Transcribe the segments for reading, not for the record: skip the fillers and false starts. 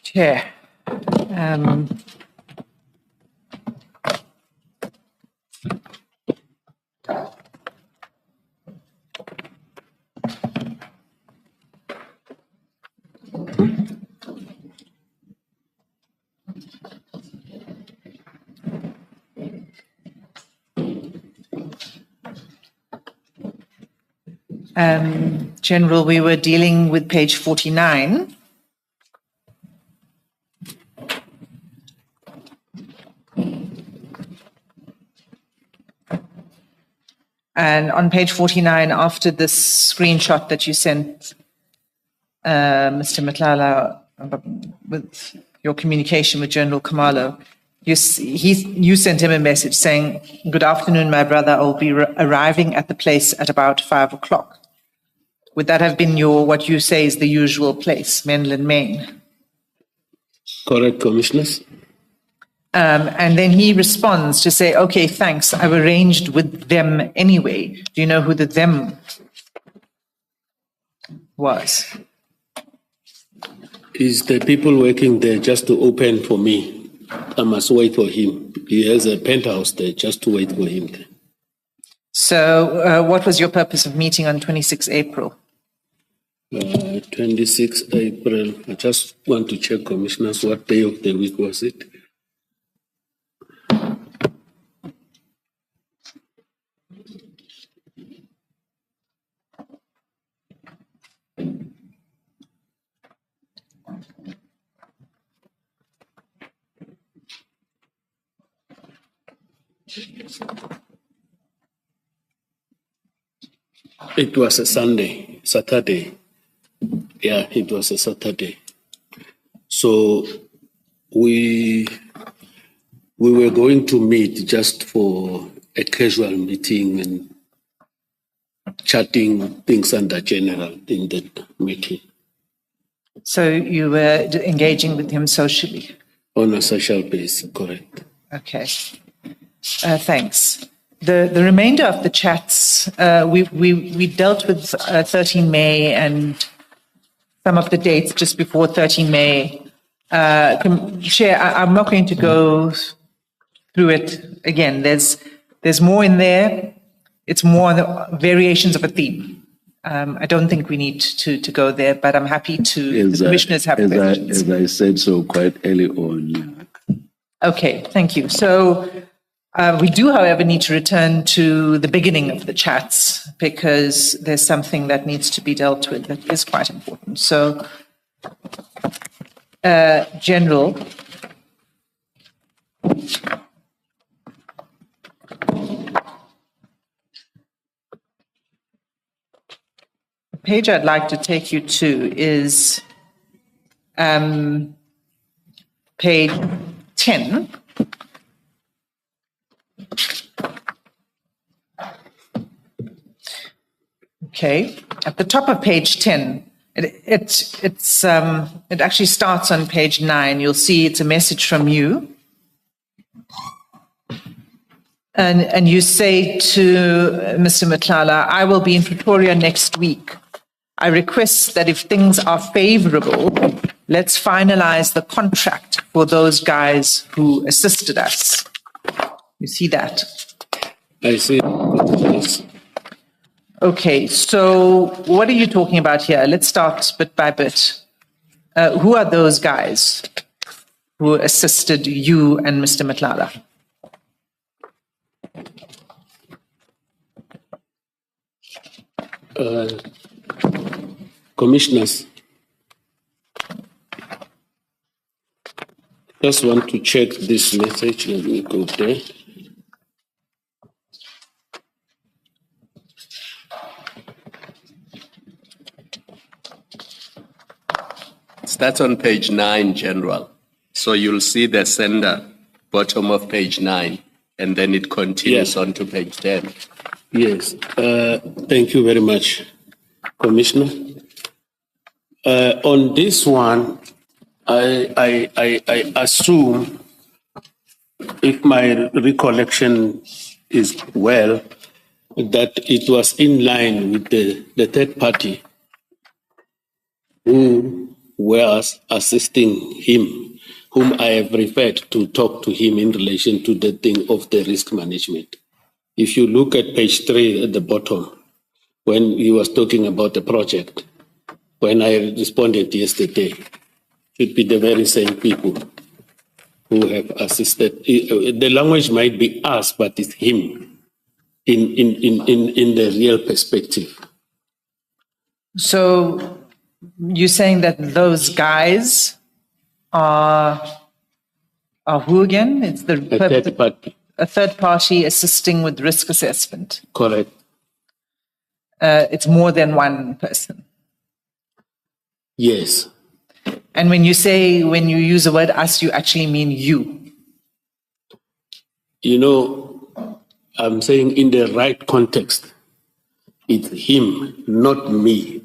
Chair. General, we were dealing with page 49. And on page 49, after this screenshot that you sent, Mr. Madlanga, with your communication with General Khumalo, you sent him a message saying, "Good afternoon, my brother. I'll be arriving at the place at about 5 o'clock." Would that have been what you say is the usual place, Menlyn Main? Correct, Commissioners. And then he responds to say, "Okay, thanks. I've arranged with them anyway." Do you know who the them was? Is the people working there just to open for me? I must wait for him. He has a penthouse there, just to wait for him. So what was your purpose of meeting on 26 April? 26 April. I just want to check, Commissioners, what day of the week was it? It was a Saturday. Yeah, it was a Saturday. So we were going to meet just for a casual meeting and chatting things under general in that meeting. So you were engaging with him socially? On a social basis, correct. Okay. Thanks. The remainder of the chats, we dealt with 13 May and some of the dates just before 13 May. Chair, I'm not going to go through it again. There's more in there. It's more the variations of a theme. I don't think we need to go there, but I'm happy to, the commissioners have questions. As I said so quite early on. Okay, thank you. So we do, however, need to return to the beginning of the chats because there's something that needs to be dealt with that is quite important. So, General, the page I'd like to take you to is page 10. Okay, at the top of page 10, it actually starts on page 9. You'll see it's a message from you. And you say to Mr. Madlanga, "I will be in Pretoria next week. I request that if things are favorable, let's finalize the contract for those guys who assisted us." You see that? I see. Yes. Okay, so what are you talking about here? Let's start bit by bit. Who are those guys who assisted you and Mr. Madlanga? Commissioners, just want to check this message. Let me go there. That's on page 9, General. So you'll see the sender, bottom of page 9, and then it continues on to page 10. Yes. Thank you very much, Commissioner. On this one, I assume, if my recollection is well, that it was in line with the third party who were assisting him, whom I have referred to talk to him in relation to the thing of the risk management. If you look at page 3 at the bottom, when he was talking about the project, when I responded yesterday, should be the very same people who have assisted. The language might be us, but it's him in the real perspective. So you're saying that those guys are who again? It's A third party. a third party assisting with risk assessment. Correct. It's more than one person. Yes. And when you use the word us, you actually mean you. You know, I'm saying in the right context, it's him, not me.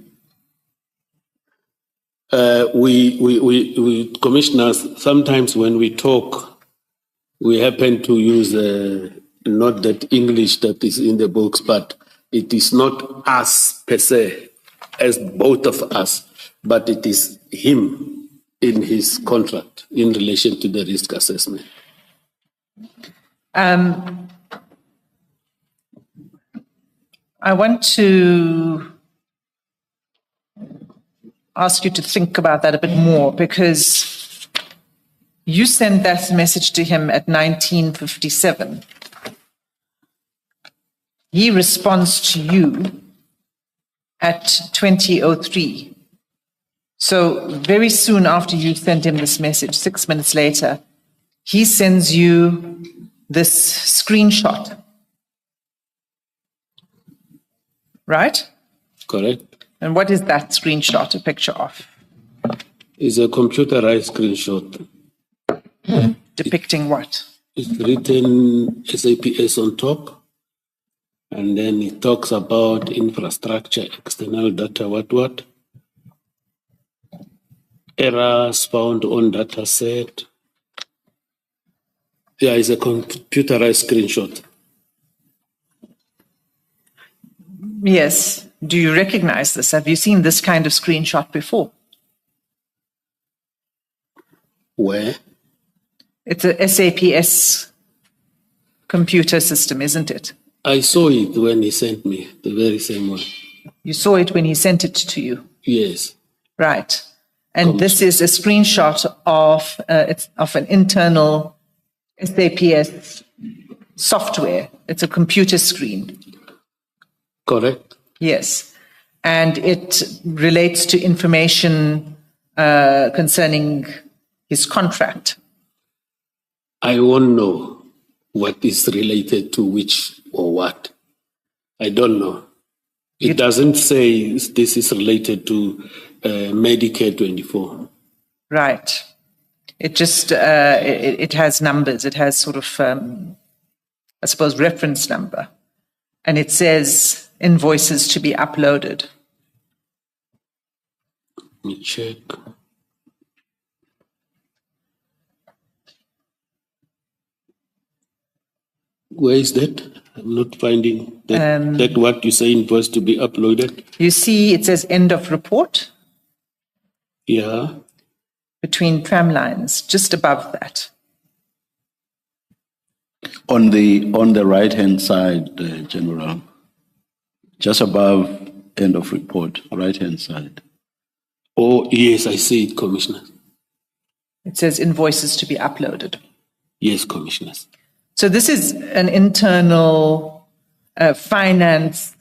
We commissioners, sometimes when we talk, we happen to use not that English that is in the books, but it is not us per se, as both of us, but it is him in his contract in relation to the risk assessment. I want to ask you to think about that a bit more, because you sent that message to him at 1957. He responds to you at 2003. So very soon after you sent him this message, 6 minutes later, he sends you this screenshot. Right? Correct. And what is that screenshot a picture of? It's a computerized screenshot. Depicting what? It's written SAPS on top, and then it talks about infrastructure, external data, what? Errors found on data set. Yeah, it's a computerized screenshot. Yes. Do you recognize this? Have you seen this kind of screenshot before? Where? It's a SAPS computer system, isn't it? I saw it when he sent me, the very same one. You saw it when he sent it to you. Yes. Right. And this is a screenshot of an internal SAPS software. It's a computer screen. Correct. Yes. And it relates to information concerning his contract. I won't know what is related to which or what. I don't know. It doesn't say this is related to Medicare 24. Right. It just, it has numbers. It has sort of, I suppose, reference number. And it says invoices to be uploaded. Let me check. Where is that? I'm not finding that, that what you say invoice to be uploaded. You see, it says end of report Yeah. between tram lines, just above that. On the right-hand side, General, just above end of report, right-hand side. Oh, yes, I see it, Commissioner. It says invoices to be uploaded. Yes, Commissioners. So this is an internal finance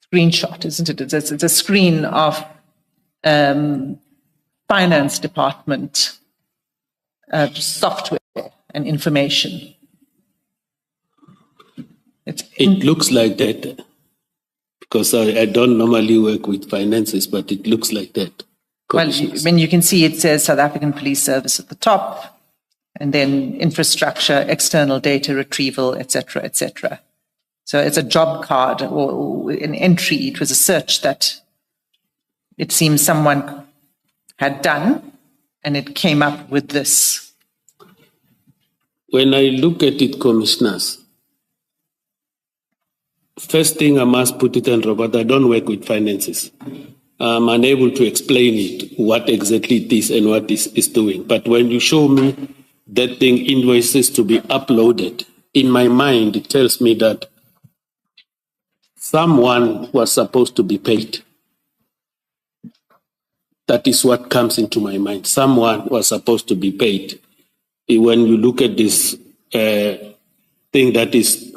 screenshot, isn't it? It's a screen of finance department software and information. It looks like that because I don't normally work with finances, but it looks like that. Well, when you can see it says South African Police Service at the top, and then infrastructure, external data retrieval, etc., etc. So it's a job card or an entry. It was a search that it seems someone had done, and it came up with this. When I look at it, Commissioners, first thing I must put it on, Robert, I don't work with finances. I'm unable to explain it, what exactly it is and what this is doing. But when you show me that thing, invoices to be uploaded, in my mind, it tells me that someone was supposed to be paid. That is what comes into my mind. Someone was supposed to be paid. When you look at this thing that is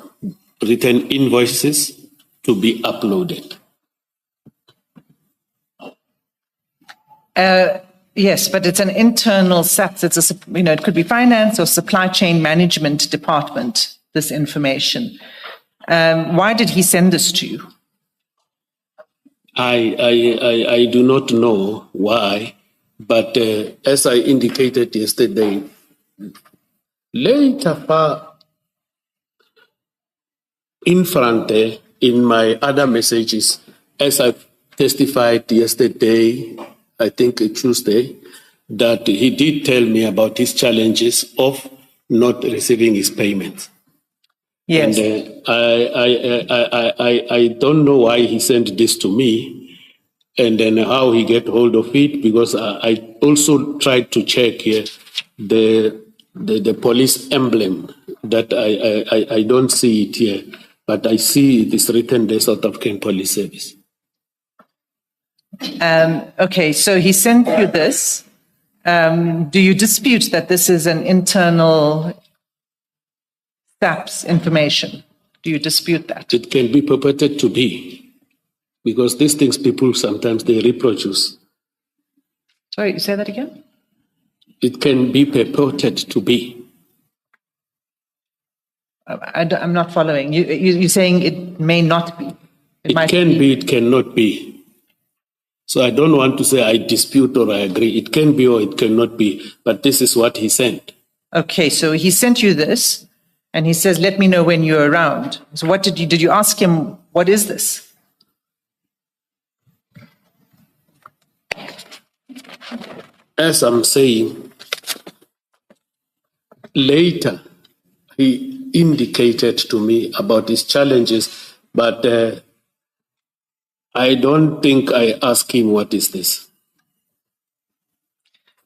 written invoices to be uploaded. Yes, but it's an internal SAPS. It's it could be finance or supply chain management department, this information. Why did he send this to you? I do not know why, but as I indicated yesterday, later far in front in my other messages, as I testified yesterday, I think Tuesday, that he did tell me about his challenges of not receiving his payments. Yes. And I don't know why he sent this to me and then how he get hold of it, because I also tried to check here the police emblem that I don't see it here, but I see it is written there, South African Police Service. Okay, so he sent you this. Do you dispute that this is an internal SAPS information? Do you dispute that? It can be purported to be, because these things people sometimes they reproduce. Sorry, you say that again? It can be purported to be. I'm not following. You're saying it may not be. It can be, it cannot be. So I don't want to say I dispute or I agree. It can be or it cannot be, but this is what he sent. Okay, so he sent you this, and he says, let me know when you're around. So what did you ask him, what is this? As I'm saying, later he indicated to me about his challenges, but I don't think I asked him what is this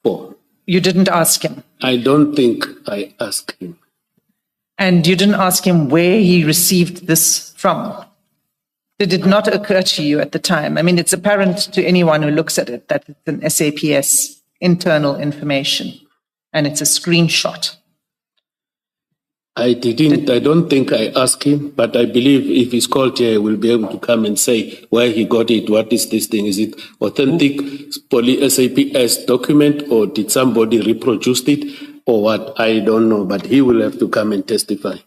for. You didn't ask him? I don't think I asked him. And you didn't ask him where he received this from? Did it not occur to you at the time? I mean, it's apparent to anyone who looks at it that it's an SAPS internal information, and it's a screenshot. I don't think I asked him, but I believe if he's called here, he will be able to come and say where he got it, what is this thing, is it authentic SAPS document, or did somebody reproduce it, or what, I don't know, but he will have to come and testify.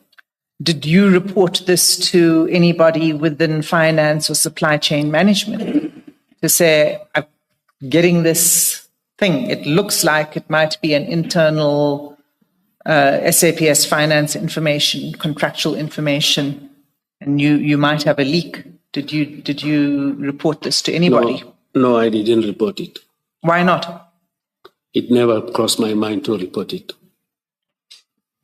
Did you report this to anybody within finance or supply chain management to say, I'm getting this thing, it looks like it might be an internal SAPS finance information, contractual information, and you might have a leak? Did you report this to anybody? No, I didn't report it. Why not? It never crossed my mind to report it.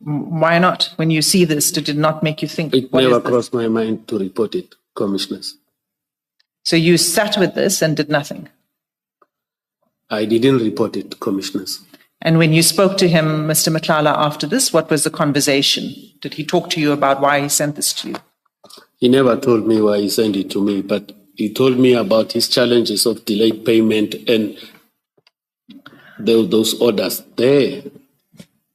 Why not? When you see this, did it not make you think? It never crossed my mind to report it, commissioners. So you sat with this and did nothing? I didn't report it, commissioners. And when you spoke to him, Mr. Matlala, after this, what was the conversation? Did he talk to you about why he sent this to you? He never told me why he sent it to me, but he told me about his challenges of delayed payment and those orders there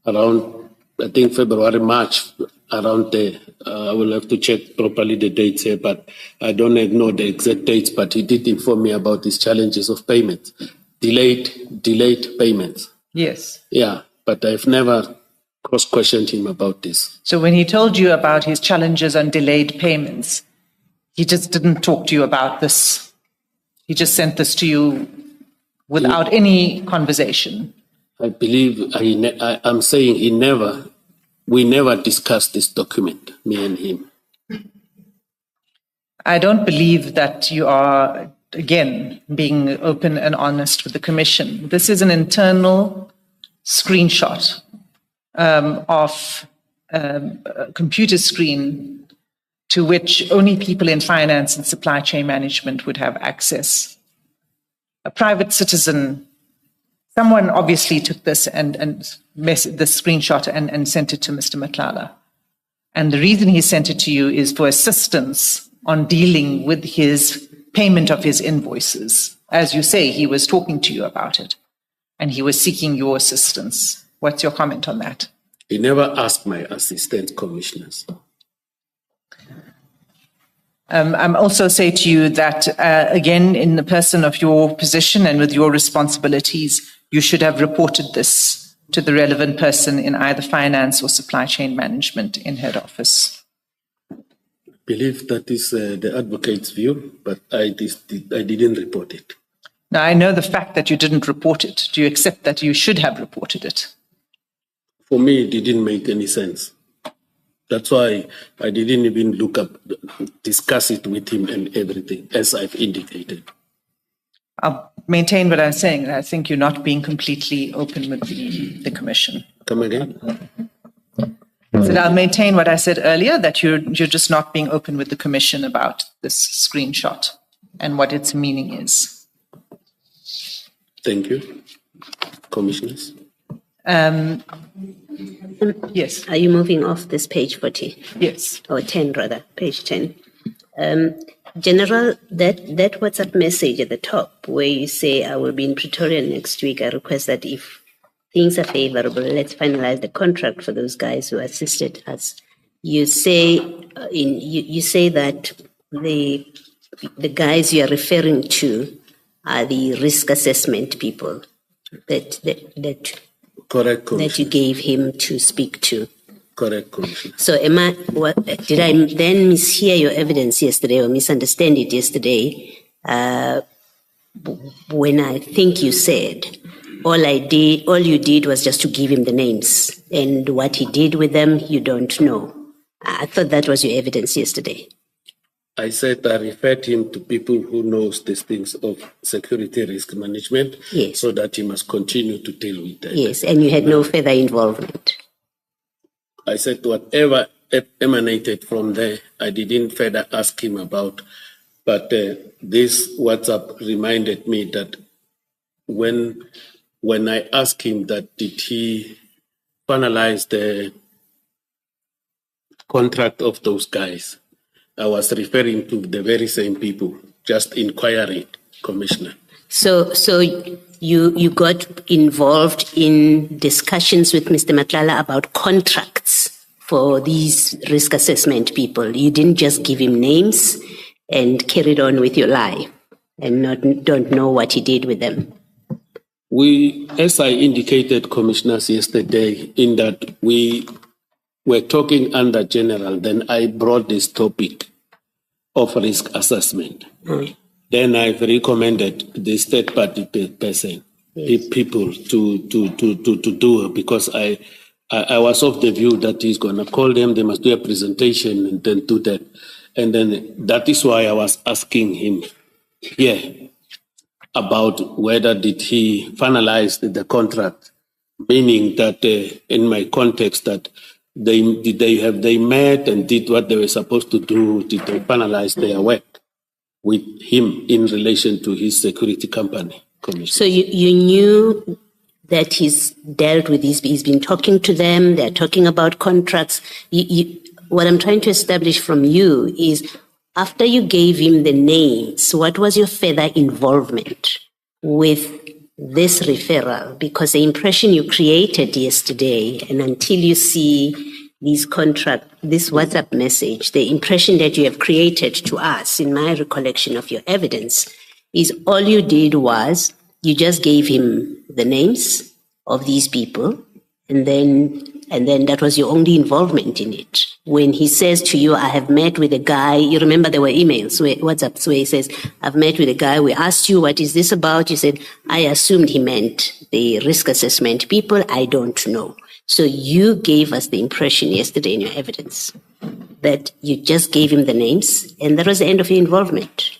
around, I think, February, March, around there. I will have to check properly the dates here, but I don't know the exact dates, but he did inform me about his challenges of payments, delayed payments. Yes. Yeah, but I've never cross-questioned him about this. So when he told you about his challenges on delayed payments, he just didn't talk to you about this. He just sent this to you without any conversation. I believe I'm saying we never discussed this document, me and him. I don't believe that you are, again, being open and honest with the Commission. This is an internal screenshot of a computer screen to which only people in finance and supply chain management would have access. a private citizen, someone obviously took this and the screenshot and sent it to Mr. Madlanga. And the reason he sent it to you is for assistance on dealing with his payment of his invoices. As you say, he was talking to you about it and he was seeking your assistance. What's your comment on that? He never asked my assistant commissioners. I'm also say to you that, again, in the person of your position and with your responsibilities, you should have reported this to the relevant person in either finance or supply chain management in head office. I believe that is the advocate's view, but I didn't report it. Now, I know the fact that you didn't report it. Do you accept that you should have reported it? For me, it didn't make any sense. That's why I didn't even discuss it with him and everything, as I've indicated. I'll maintain what I'm saying. I think you're not being completely open with the commission. Come again? So I'll maintain what I said earlier, that you're just not being open with the commission about this screenshot and what its meaning is. Thank you. Commissioners? Yes. Are you moving off this page 40? Yes. Or 10 rather, page 10. General, that WhatsApp message at the top where you say, I will be in Pretoria next week, I request that if things are favorable, let's finalize the contract for those guys who assisted us. You say you say that the guys you are referring to are the risk assessment people that Correct, Commissioner. that you gave him to speak to. Correct, Commissioner. So did I then mishear your evidence yesterday or misunderstand it yesterday when I think you said all you did was just to give him the names and what he did with them, you don't know. I thought that was your evidence yesterday. I said I referred him to people who knows these things of security risk management, Yes. so that he must continue to deal with that. Yes, and you had no further involvement. I said whatever emanated from there, I didn't further ask him about. But this WhatsApp reminded me that when I asked him that did he finalize the contract of those guys, I was referring to the very same people, just inquiring, Commissioner. So you got involved in discussions with Mr. Madlanga about contracts for these risk assessment people. You didn't just give him names and carried on with your life and don't know what he did with them. As I indicated, Commissioners, yesterday, in that we were talking under General, then I brought this topic of risk assessment. Then I've recommended this third-party person, people to do it, because I was of the view that he's going to call them, they must do a presentation and then do that. And then that is why I was asking him here about whether did he finalize the contract, meaning that in my context that they met and did what they were supposed to do, did they finalize their work with him in relation to his security company, Commissioner. So you knew that he's dealt with these, he's been talking to them, they're talking about contracts. What I'm trying to establish from you is, after you gave him the names, what was your further involvement with this referral? Because the impression you created yesterday, and until you see this WhatsApp message, the impression that you have created to us, in my recollection of your evidence, is all you did was you just gave him the names of these people, and then that was your only involvement in it. When he says to you, I have met with a guy, you remember there were emails, WhatsApps, where he says, I've met with a guy, we asked you, what is this about? You said, I assumed he meant the risk assessment people, I don't know. So you gave us the impression yesterday in your evidence that you just gave him the names, and that was the end of your involvement.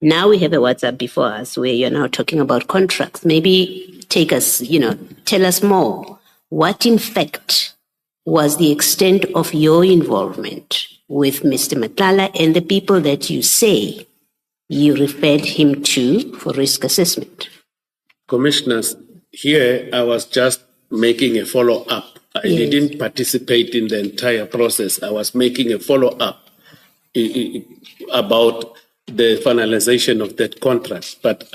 Now we have a WhatsApp before us where you're now talking about contracts. Maybe take us, tell us more. What, in fact, was the extent of your involvement with Mr. Madlanga and the people that you say you referred him to for risk assessment. Commissioners, here I was just making a follow-up. I Yes. didn't participate in the entire process. I was making a follow-up about the finalization of that contract. But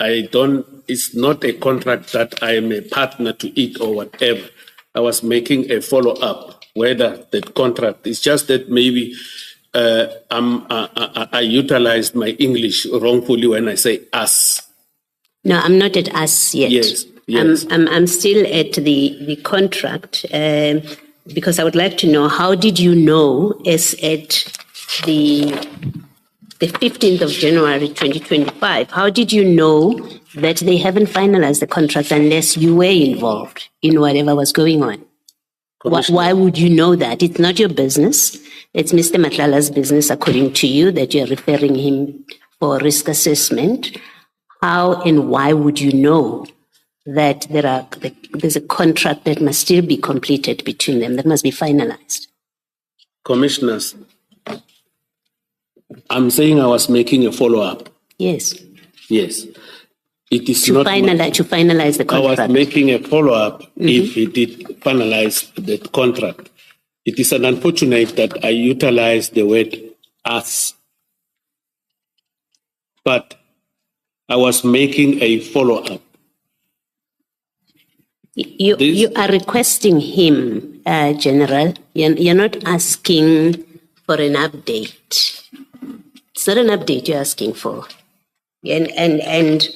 it's not a contract that I am a partner to it or whatever. I was making a follow-up whether that contract, it's just that maybe I utilized my English wrongfully when I say us. No, I'm not at us yet. Yes, yes. I'm still at the contract because I would like to know, how did you know as at the 15th of January 2025, how did you know that they haven't finalized the contract unless you were involved in whatever was going on? Why would you know that? It's not your business. It's Mr. Matlala's business, according to you, that you're referring him for risk assessment. How and why would you know that there's a contract that must still be completed between them, that must be finalized? Commissioners, I'm saying I was making a follow-up. Yes. Yes. It is To not. finalize the I was contract. making a follow-up if he did finalize the contract. It is unfortunate that I utilized the word us. But I was making a follow-up. You are requesting him, General. You're not asking for an update. It's not an update you're asking for. And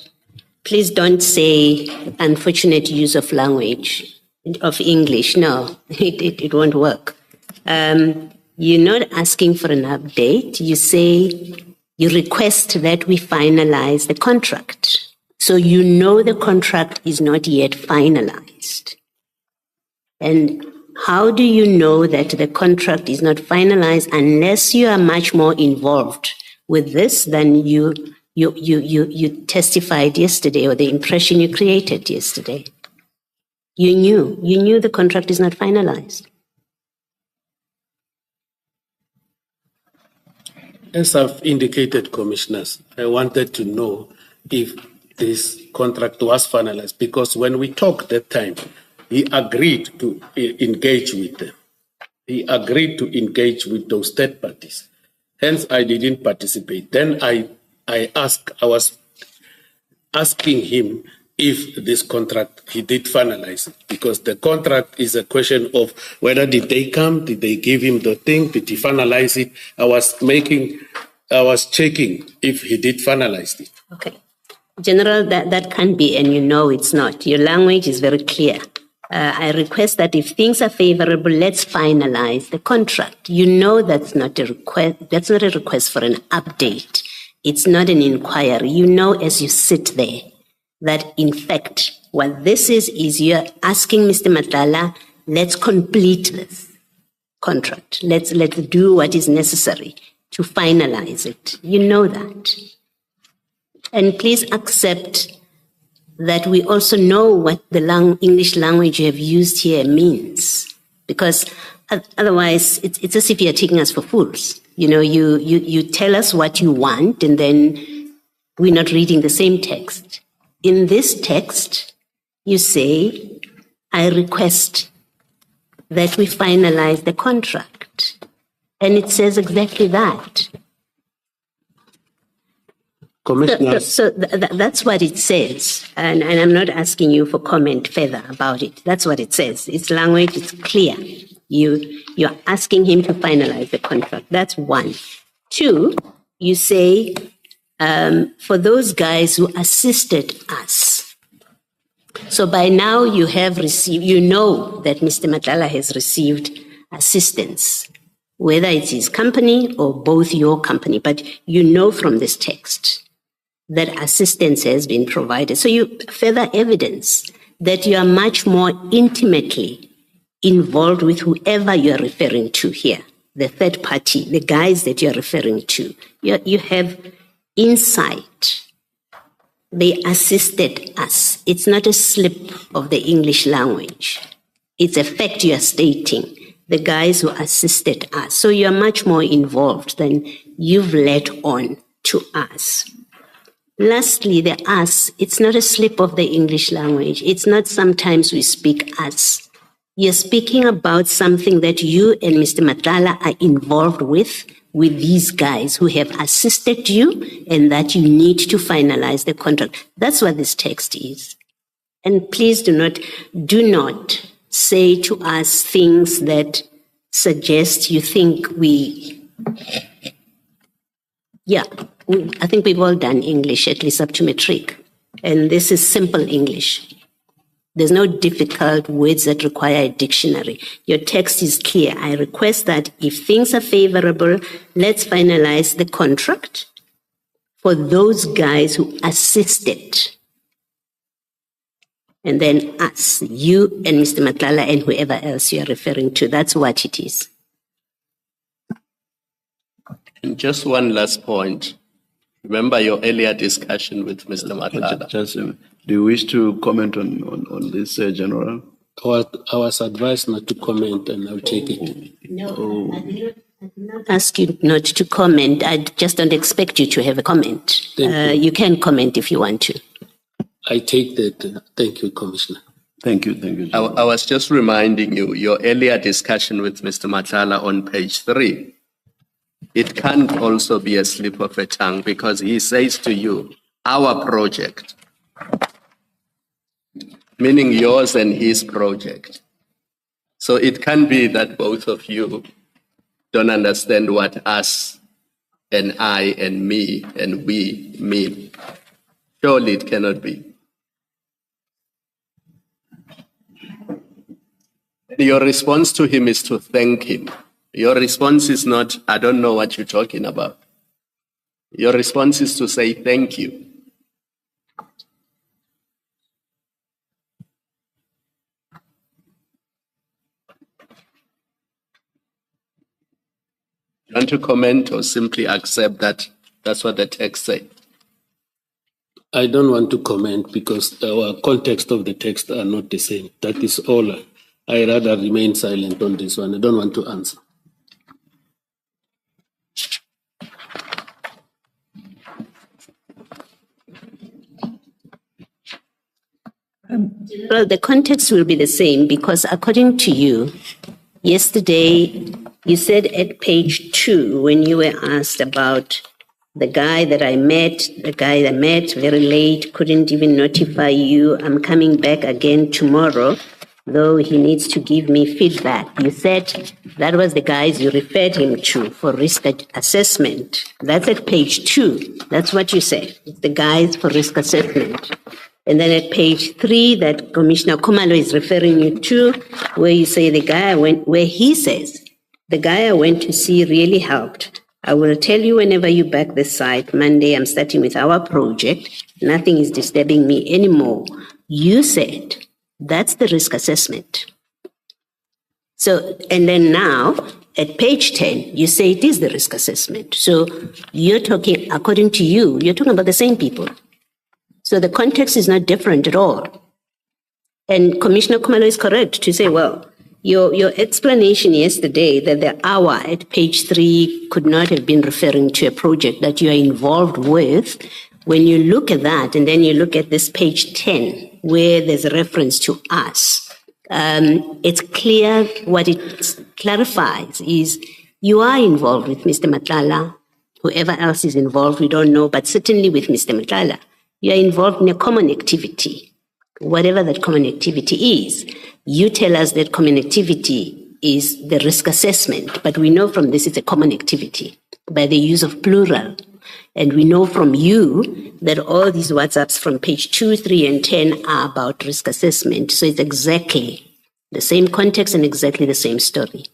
please don't say unfortunate use of language, of English. No, it won't work. You're not asking for an update. You say you request that we finalize the contract. So you know the contract is not yet finalized. And how do you know that the contract is not finalized unless you are much more involved with this than you testified yesterday, or the impression you created yesterday? You knew the contract is not finalized. As I've indicated, Commissioners, I wanted to know if this contract was finalized, because when we talked that time, he agreed to engage with them. He agreed to engage with those third parties. Hence, I didn't participate. Then I was asking him if this contract, he did finalize it, because the contract is a question of whether did they come, did they give him the thing, did he finalize it? I was checking if he did finalize it. Okay. General, that can't be, and you know it's not. Your language is very clear. I request that if things are favorable, let's finalize the contract. You know that's not a request. That's not a request for an update. It's not an inquiry. You know as you sit there that in fact what this is you're asking Mr. Matlala, let's complete this contract. Let's do what is necessary to finalize it. You know that. And please accept that we also know what the English language you have used here means, because otherwise it's as if you're taking us for fools. You know, you tell us what you want and then we're not reading the same text. In this text, you say, I request that we finalize the contract. And it says exactly that. So that's what it says. And I'm not asking you for comment further about it. That's what it says. It's language, it's clear. You're asking him to finalize the contract. That's one. Two, you say, for those guys who assisted us. So by now you have received, you know that Mr. Matlala has received assistance, whether it's his company or both your company, but you know from this text that assistance has been provided. So you further evidence that you are much more intimately involved with whoever you are referring to here, the third party, the guys that you are referring to. You have insight. They assisted us. It's not a slip of the English language. It's a fact you are stating. The guys who assisted us. So you're much more involved than you've let on to us. Lastly, the us, it's not a slip of the English language. It's not sometimes we speak us. You're speaking about something that you and Mr. Matlala are involved with these guys who have assisted you and that you need to finalize the contract. That's what this text is. And please do not say to us things that suggest you think I think we've all done English, at least up to matric. And this is simple English. There's no difficult words that require a dictionary. Your text is clear. I request that if things are favorable, let's finalize the contract for those guys who assisted. And then us, you and Mr. Matlala and whoever else you are referring to. That's what it is. And just one last point. Remember your earlier discussion with Mr. Matlala. Do you wish to comment on this, General? I was advised not to comment, and I'll take it. No, I did not ask you not to comment. I just don't expect you to have a comment. You can comment if you want to. I take that. Thank you, Commissioner. Thank you. General. I was just reminding you, your earlier discussion with Mr. Matlala on page 3, it can't also be a slip of a tongue because he says to you, our project, meaning yours and his project. So it can be that both of you don't understand what us and I and me and we mean. Surely it cannot be. Your response to him is to thank him. Your response is not, I don't know what you're talking about. Your response is to say thank you. You want to comment or simply accept that that's what the text says? I don't want to comment because our context of the text are not the same. That is all. I rather remain silent on this one. I don't want to answer. Well, the context will be the same because according to you, yesterday you said at page 2 when you were asked about the guy that I met very late, couldn't even notify you, I'm coming back again tomorrow, though he needs to give me feedback. You said that was the guys you referred him to for risk assessment. That's at page 2. That's what you said, the guys for risk assessment. And then at page 3, that Commissioner Khumalo is referring you to, where you say where he says, the guy I went to see really helped. I will tell you whenever you back the site. Monday, I'm starting with our project. Nothing is disturbing me anymore. You said that's the risk assessment. So, and then now at page 10, you say it is the risk assessment. So you're talking, according to you, you're talking about the same people. So the context is not different at all. And Commissioner Khumalo is correct to say, well, your explanation yesterday that the hour at page 3 could not have been referring to a project that you are involved with. When you look at that and then you look at this page 10, where there's a reference to us, it's clear what it clarifies is you are involved with Mr. Matlala, whoever else is involved, we don't know, but certainly with Mr. Matlala. You are involved in a common activity, whatever that common activity is. You tell us that common activity is the risk assessment, but we know from this it's a common activity by the use of plural. And we know from you that all these WhatsApps from page 2, 3, and 10 are about risk assessment. So it's exactly the same context and exactly the same story.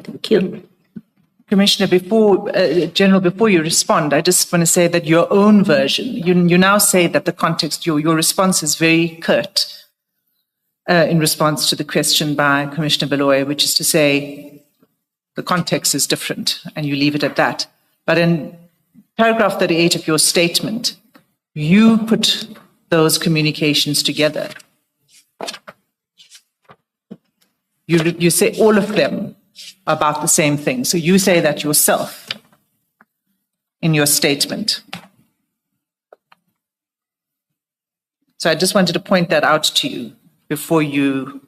Thank you. Commissioner, General, before you respond, I just want to say that your own version, you now say that the context, your response is very curt in response to the question by Commissioner Beloy, which is to say the context is different, and you leave it at that. But in paragraph 38 of your statement, you put those communications together. You say all of them about the same thing. So you say that yourself in your statement. So I just wanted to point that out to you before you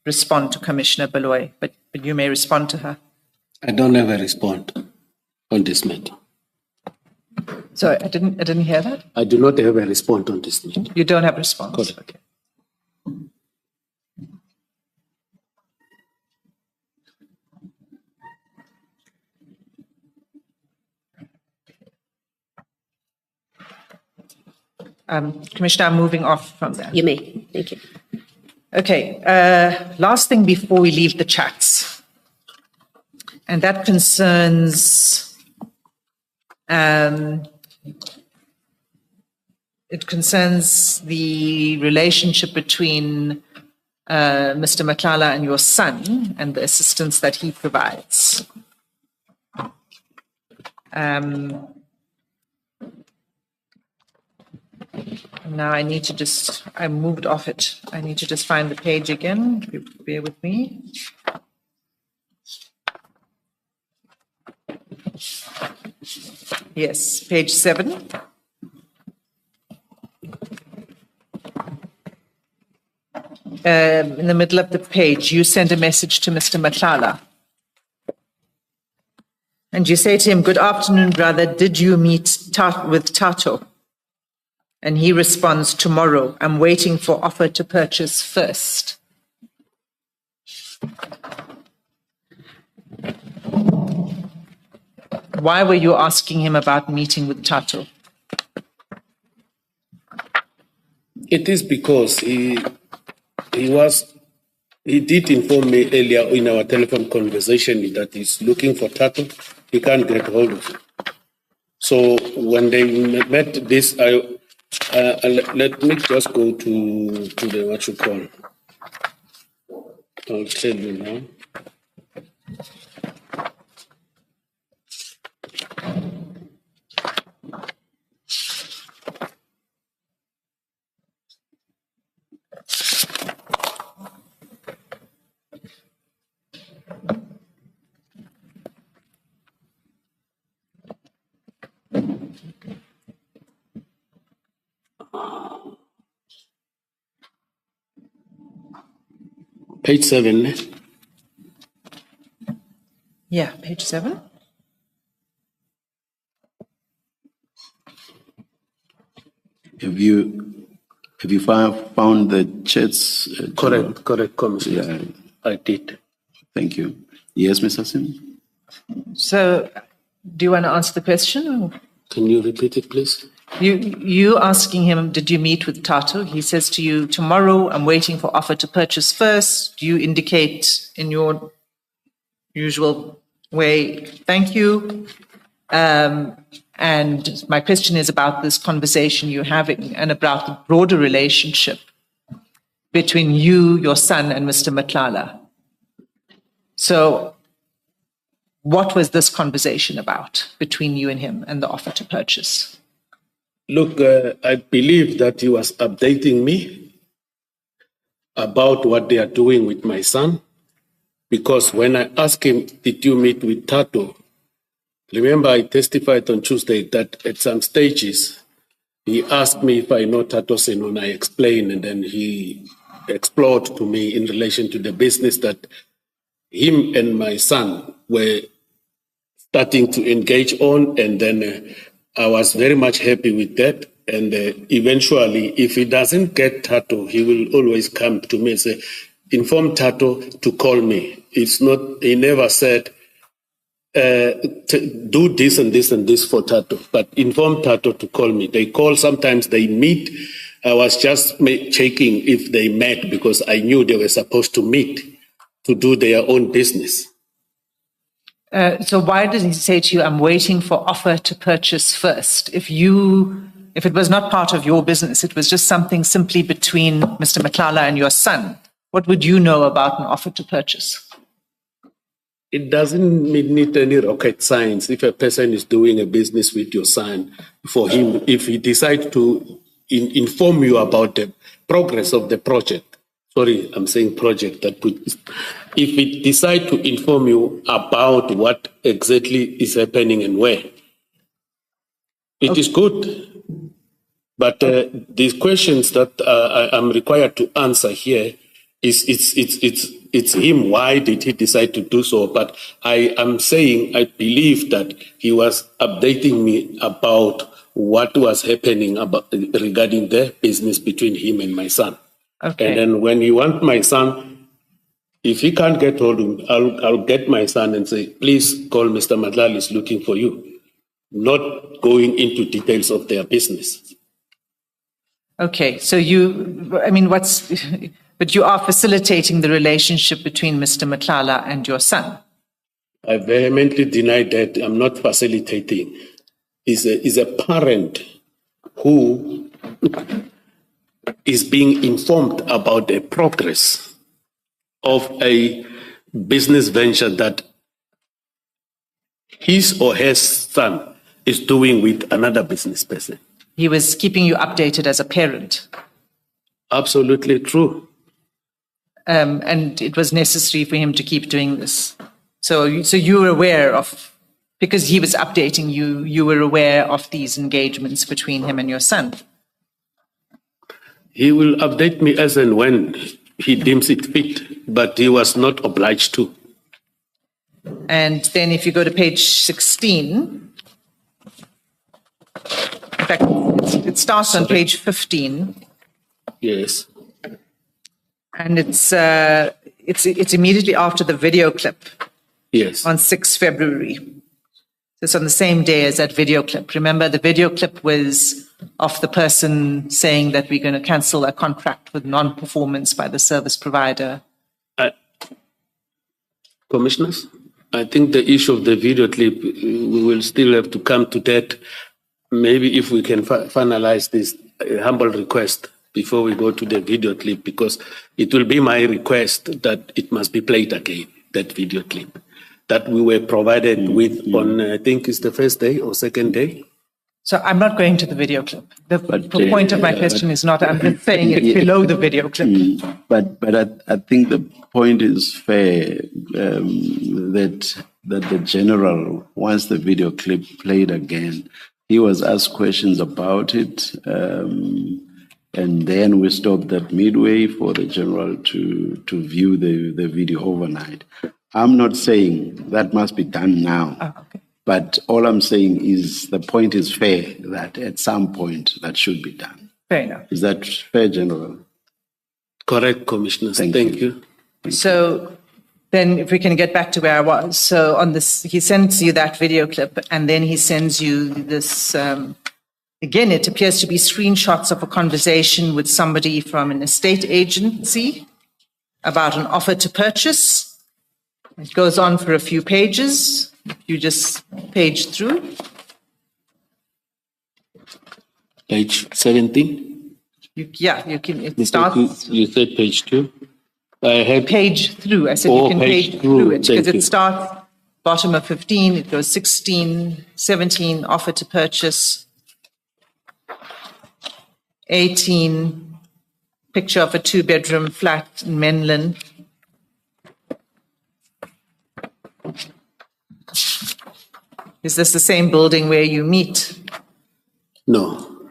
respond to Commissioner Baloy, but you may respond to her. I don't have a response on this matter. So I didn't hear that. I do not have a response on this matter. You don't have a response. Correct. Okay. Commissioner, I'm moving off from that. You may. Thank you. Okay, last thing before we leave the chats, and that concerns the relationship between Mr. Matlala and your son and the assistance that he provides. Now I need to I moved off it. I need to just find the page again. Bear with me. Yes, page 7. In the middle of the page, you send a message to Mr. Matlala. And you say to him, "Good afternoon, brother. Did you meet with Tato?" And he responds, "Tomorrow. I'm waiting for offer to purchase first." Why were you asking him about meeting with Tato? It is because he did inform me earlier in our telephone conversation that he's looking for Tato. He can't get hold of him. So when they met this, let me just go to the what you call. I'll tell you now. Page 7. Yeah, page 7. Have you found the chats? Correct, Commissioner. Yeah. I did. Thank you. Yes, Mr. Sim? So, do you want to answer the question? Or? Can you repeat it, please? You asking him, did you meet with Tato? He says to you, "Tomorrow, I'm waiting for offer to purchase first." Do you indicate in your usual way, "Thank you"? And my question is about this conversation you're having and about the broader relationship between you, your son, and Mr. Matlala. So what was this conversation about between you and him and the offer to purchase? Look, I believe that he was updating me about what they are doing with my son, because when I asked him, "Did you meet with Tato?" Remember, I testified on Tuesday that at some stages, he asked me if I know Tato Senona. I explained, and then he explored to me in relation to the business that him and my son were starting to engage on, and then I was very much happy with that. And eventually, if he doesn't get Tato, he will always come to me and say, "Inform Tato to call me." It's not, he never said, "Do this and this and this for Tato," but inform Tato to call me. They call, sometimes they meet. I was just checking if they met because I knew they were supposed to meet to do their own business. So why did he say to you, "I'm waiting for offer to purchase first"? If it was not part of your business, it was just something simply between Mr. Matlala and your son, what would you know about an offer to purchase? It doesn't need any rocket science. If a person is doing a business with your son, for him, if he decides to inform you about the progress of the project, sorry, I'm saying project, if he decides to inform you about what exactly is happening and where, it is good. But these questions that I'm required to answer here it's him. Why did he decide to do so? But I am saying I believe that he was updating me about what was happening regarding the business between him and my son. Okay. And then when you want my son, if he can't get hold of him, I'll get my son and say, please call Mr. Madlala is looking for you, not going into details of their business. Okay, so but you are facilitating the relationship between Mr. Madlala and your son. I vehemently deny that. I'm not facilitating. Is a parent who is being informed about the progress of a business venture that his or her son is doing with another business person. He was keeping you updated as a parent. Absolutely true. And it was necessary for him to keep doing this. So you were aware of, because he was updating you, you were aware of these engagements between him and your son. He will update me as and when he deems it fit, but he was not obliged to. And then if you go to page 16, in fact, it starts on page 15. Yes. And it's immediately after the video clip. Yes. On 6 February. It's on the same day as that video clip. Remember, the video clip was of the person saying that we're going to cancel a contract with non-performance by the service provider. Commissioners, I think the issue of the video clip, we will still have to come to that. Maybe if we can finalize this humble request before we go to the video clip, because it will be my request that it must be played again, that video clip that we were provided with on, I think it's the first day or second day. So I'm not going to the video clip. The point of my question is not, I'm just saying it's below the video clip. But I think the point is fair, that the general, once the video clip played again, he was asked questions about it, and then we stopped that midway for the general to view the video overnight. I'm not saying that must be done now. Oh, okay. But all I'm saying is the point is fair, that at some point that should be done. Fair enough. Is that fair, General? Correct, Commissioners. Thank you. So then if we can get back to where I was. So on this, he sends you that video clip, and then he sends you this, again, it appears to be screenshots of a conversation with somebody from an estate agency about an offer to purchase. It goes on for a few pages. You just page through. Page 17? You can, it starts. You said page 2? I had Page through. I said you can page through it, Thank because you. it starts bottom of 15, it goes 16, 17, offer to purchase, 18, picture of a 2-bedroom flat in Menlyn. Is this the same building where you meet? No.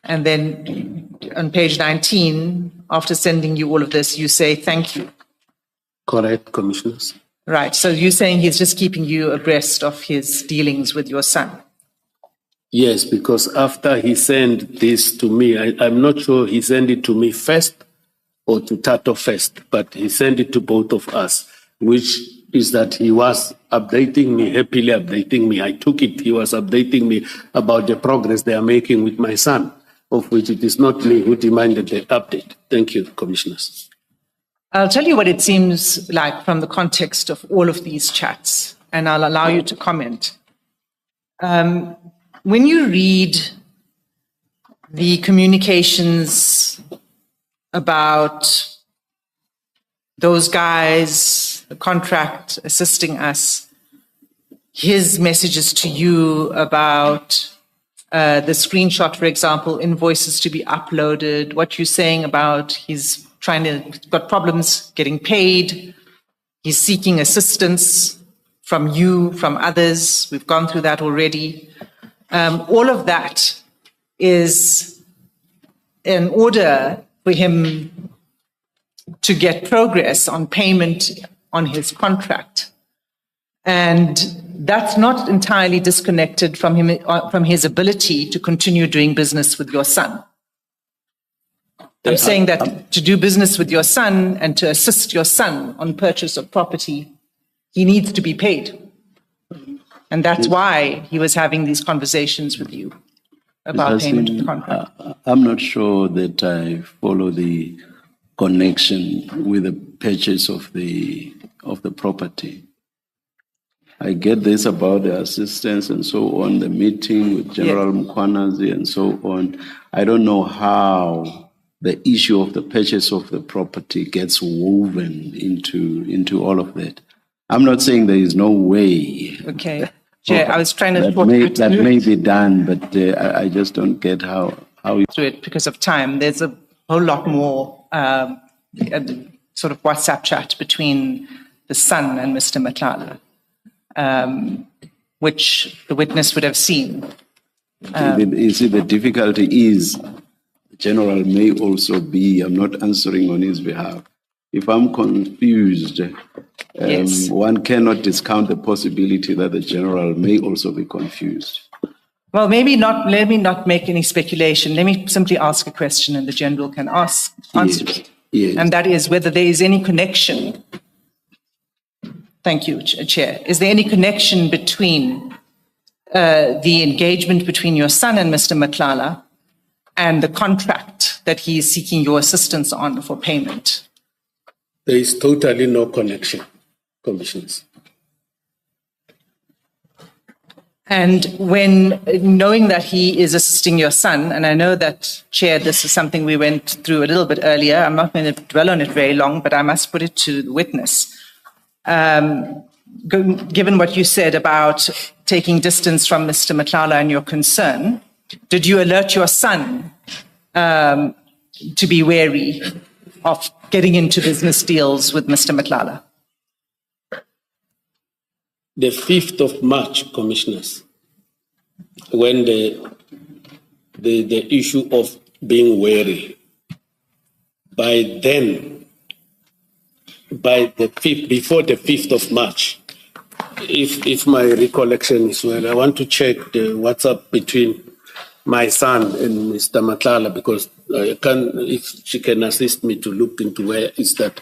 And then on page 19, after sending you all of this, you say thank you. Correct, Commissioners. Right. So you're saying he's just keeping you abreast of his dealings with your son? Yes, because after he sent this to me, I'm not sure he sent it to me first or to Tato first, but he sent it to both of us, which is that he was updating me, happily updating me. I took it, he was updating me about the progress they are making with my son, of which it is not me who demanded the update. Thank you, Commissioners. I'll tell you what it seems like from the context of all of these chats, and I'll allow you to comment. When you read the communications about those guys, the contract assisting us, his messages to you about the screenshot, for example, invoices to be uploaded, what you're saying about he's got problems getting paid, he's seeking assistance from you, from others, we've gone through that already. All of that is in order for him to get progress on payment on his contract. And that's not entirely disconnected from him, from his ability to continue doing business with your son. I'm saying that to do business with your son and to assist your son on purchase of property, he needs to be paid. And that's why he was having these conversations with you about payment of the contract. I'm not sure that I follow the connection with the purchase of the property. I get this about the assistance and so on, the meeting with General Mkwanazi and so on. I don't know how the issue of the purchase of the property gets woven into all of that. I'm not saying there is no way. Okay. Chair, I was trying to that may be done, but I just don't get how you through it because of time. There's a whole lot more sort of WhatsApp chat between the son and Mr. Matlala, which the witness would have seen. You see, the difficulty is the general may also be, I'm not answering on his behalf. If I'm confused, Yes. one cannot discount the possibility that the general may also be confused. Well, maybe not. Let me not make any speculation. Let me simply ask a question and the general can answer it. Yes. And that is whether there is any connection. Thank you, Chair. Is there any connection between the engagement between your son and Mr. Matlala and the contract that he is seeking your assistance on for payment? There is totally no connection, Commissioners. And when knowing that he is assisting your son, and I know that, Chair, this is something we went through a little bit earlier. I'm not going to dwell on it very long, but I must put it to the witness. Given what you said about taking distance from Mr. Matlala and your concern, did you alert your son to be wary of getting into business deals with Mr. Matlala? The 5th of March, Commissioners, when the issue of being wary, by then, before the 5th of March, if my recollection is well, I want to check the WhatsApp between my son and Mr. Matlala, because if she can assist me to look into where is that,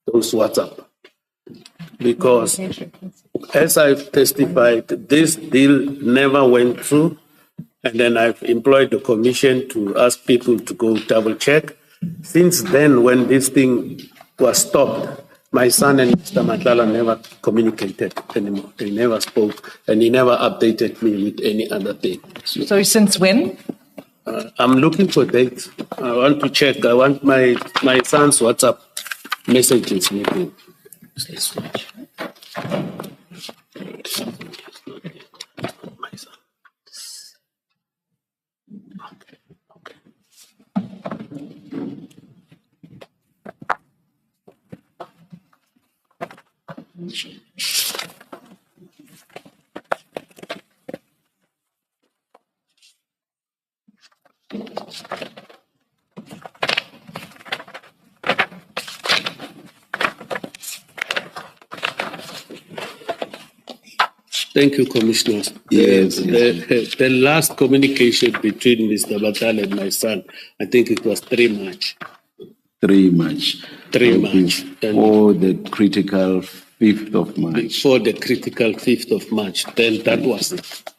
those WhatsApp. Because as I've testified, this deal never went through, and then I've employed the commission to ask people to go double check. Since then, when this thing was stopped, my son and Mr. Matlala never communicated anymore. They never spoke, and he never updated me with any other thing. So since when? I'm looking for dates. I want to check. I want my son's WhatsApp messages. Maybe. Let's watch. My son. Okay. Thank you, Commissioners. Yes. The last communication between Mr. Matlala and my son, I think it was 3 March. 3 March. 3 March. Before the critical 5th of March. Before the critical 5th of March. Then that was it.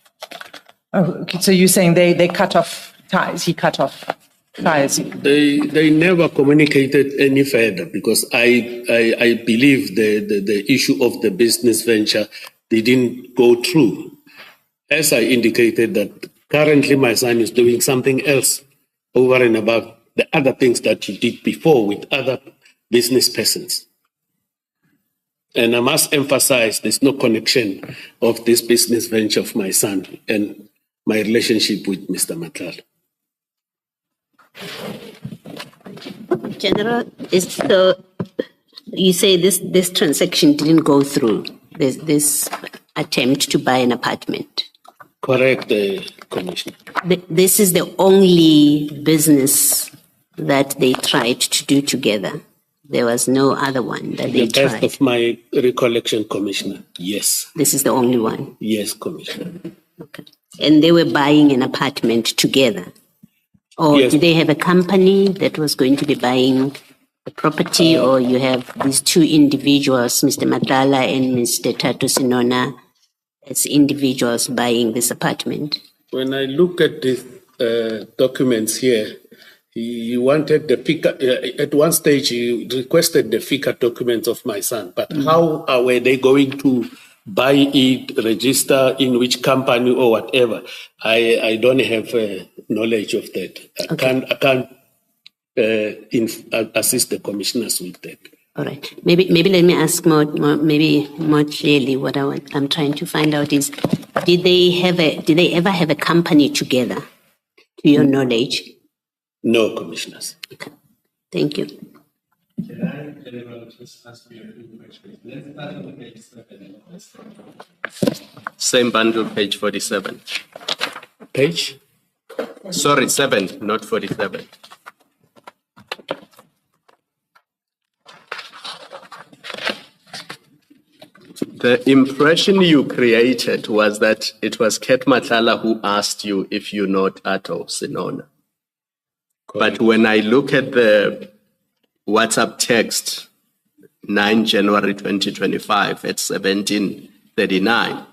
Oh, okay. So you're saying they cut off ties, he cut off ties? They never communicated any further, because I believe the issue of the business venture didn't go through. As I indicated, that currently my son is doing something else over and above the other things that he did before with other business persons. And I must emphasize there's no connection of this business venture of my son and my relationship with Mr. Matlala. General, so you say this transaction didn't go through, this attempt to buy an apartment? Correct, Commissioner. This is the only business that they tried to do together. There was no other one that they The best tried. of my recollection, Commissioner. Yes. This is the only one. Yes, Commissioner. Okay. And they were buying an apartment together. Or Yes. did they have a company that was going to be buying the property, or you have these two individuals, Mr. Madlanga and Mr. Tato Senona, as individuals buying this apartment? When I look at the documents here, he wanted the FICA, at one stage he requested the FICA documents of my son, but how were they going to buy it, register in which company or whatever? I don't have knowledge of that. I can't assist the commissioners with that. All right. Maybe let me ask more clearly. What I'm trying to find out is, did they ever have a company together, to your knowledge? No, commissioners. Okay. Thank you. Same bundle, page 47. Page? Sorry, 7, not 47. The impression you created was that it was Ket Matala who asked you if you know Tato Senona. But when I look at the WhatsApp text, 9 January 2025 at 17:39,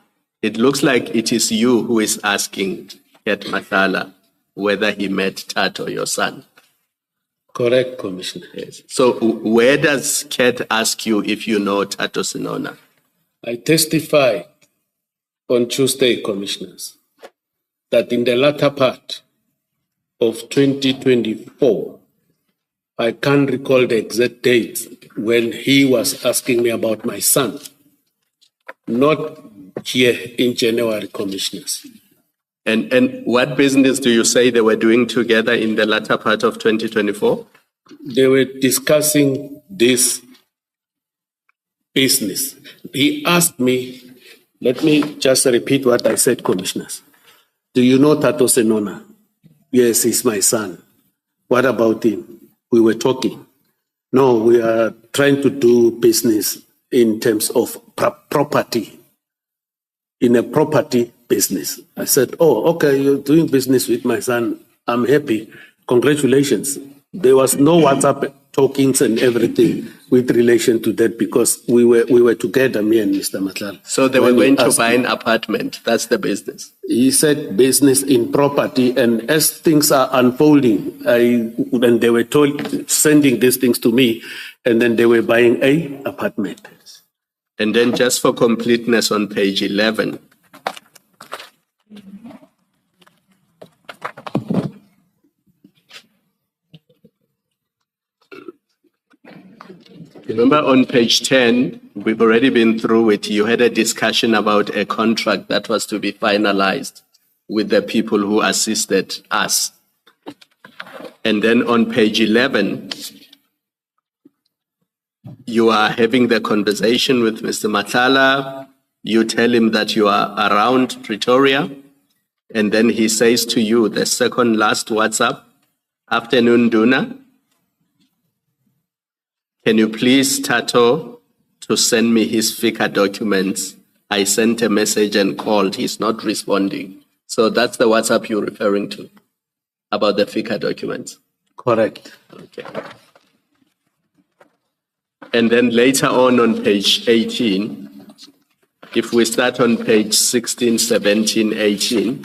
it looks like it is you who is asking Ket Matala whether he met Tato, your son. Correct, Commissioner. Yes. So where does Ket ask you if you know Tato Senona? I testified on Tuesday, Commissioners, that in the latter part of 2024, I can't recall the exact date when he was asking me about my son, not here in January, Commissioners. And what business do you say they were doing together in the latter part of 2024? They were discussing this business. He asked me, let me just repeat what I said, Commissioners. Do you know Tato Senona? Yes, he's my son. What about him? We were talking. No, we are trying to do business in terms of property, in a property business. I said, oh, okay, you're doing business with my son. I'm happy. Congratulations. There was no WhatsApp talkings and everything with relation to that because we were together, me and Mr. Madlanga. So they were going to buy an apartment. That's the business. He said business in property, and as things are unfolding, and they were sending these things to me, and then they were buying a apartment. And then just for completeness on page 11, remember on page 10, we've already been through it. You had a discussion about a contract that was to be finalized with the people who assisted us. And then on page 11, you are having the conversation with Mr. Matala. You tell him that you are around Pretoria. And then he says to you, the second last WhatsApp, afternoon, Duna. Can you please, Tato, to send me his FICA documents? I sent a message and called. He's not responding. So that's the WhatsApp you're referring to about the FICA documents. Correct. Okay. And then later on page 18, if we start on page 16, 17, 18,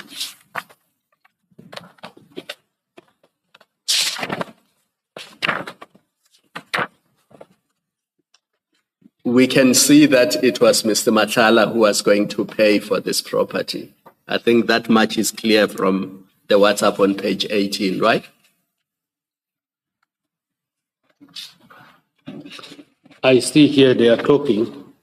we can see that it was Mr. Matala who was going to pay for this property. I think that much is clear from the WhatsApp on page 18, right? I see here they are talking.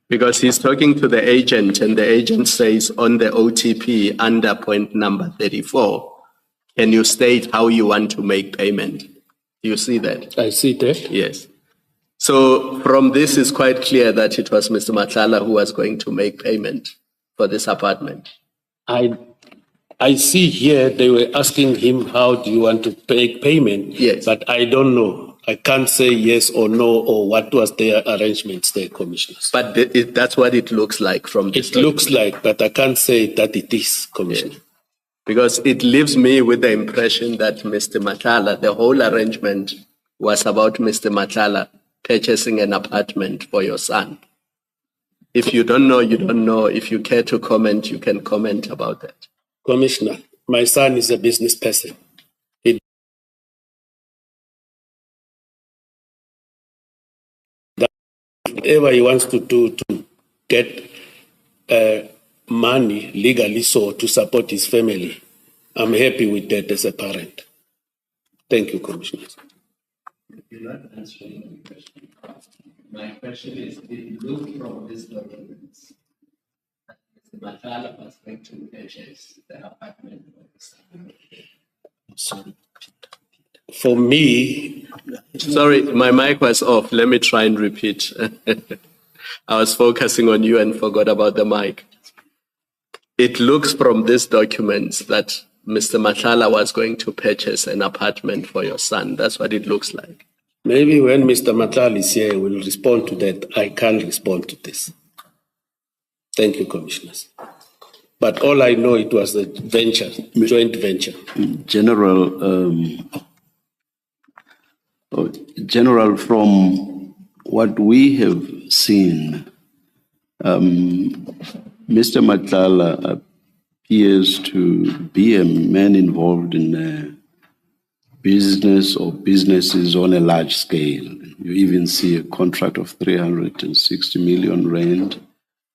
Because he's talking to the agent, and the agent says on the OTP under point number 34, can you state how you want to make payment? Do you see that? I see that. Yes. So from this, it's quite clear that it was Mr. Matala who was going to make payment for this apartment? I see here they were asking him, how do you want to pay payment? Yes. But I don't know. I can't say yes or no or what was their arrangements there, commissioners. But that's what it looks like from this. It looks like, but I can't say that it is, commissioner. Yes. Because it leaves me with the impression that Mr. Matlala, the whole arrangement was about Mr. Matlala purchasing an apartment for your son. If you don't know, you don't know. If you care to comment, you can comment about that. Commissioner, my son is a business person. Whatever he wants to do to get money legally so to support his family, I'm happy with that as a parent. Thank you, Commissioner. You're not answering my question. My question is, did you look from these documents that Mr. Matlala was going to purchase the apartment? For me, sorry, my mic was off. Let me try and repeat. I was focusing on you and forgot about the mic. It looks from these documents that Mr. Matlala was going to purchase an apartment for your son. That's what it looks like. maybe when Mr. Matlala is here, we'll respond to that. I can't respond to this. Thank you, Commissioners. But all I know, it was a venture, joint venture. General, from what we have seen, Mr. Matlala appears to be a man involved in business or businesses on a large scale. You even see a contract of 360 million rand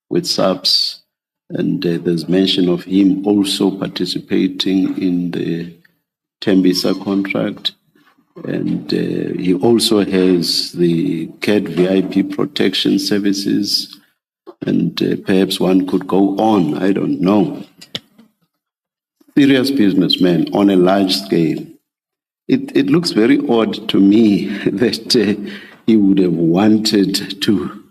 with SAPS, and there's mention of him also participating in the Tembisa contract. And he also has the CAD VIP protection services, and perhaps one could go on, I don't know. Serious businessman on a large scale. It looks very odd to me that he would have wanted to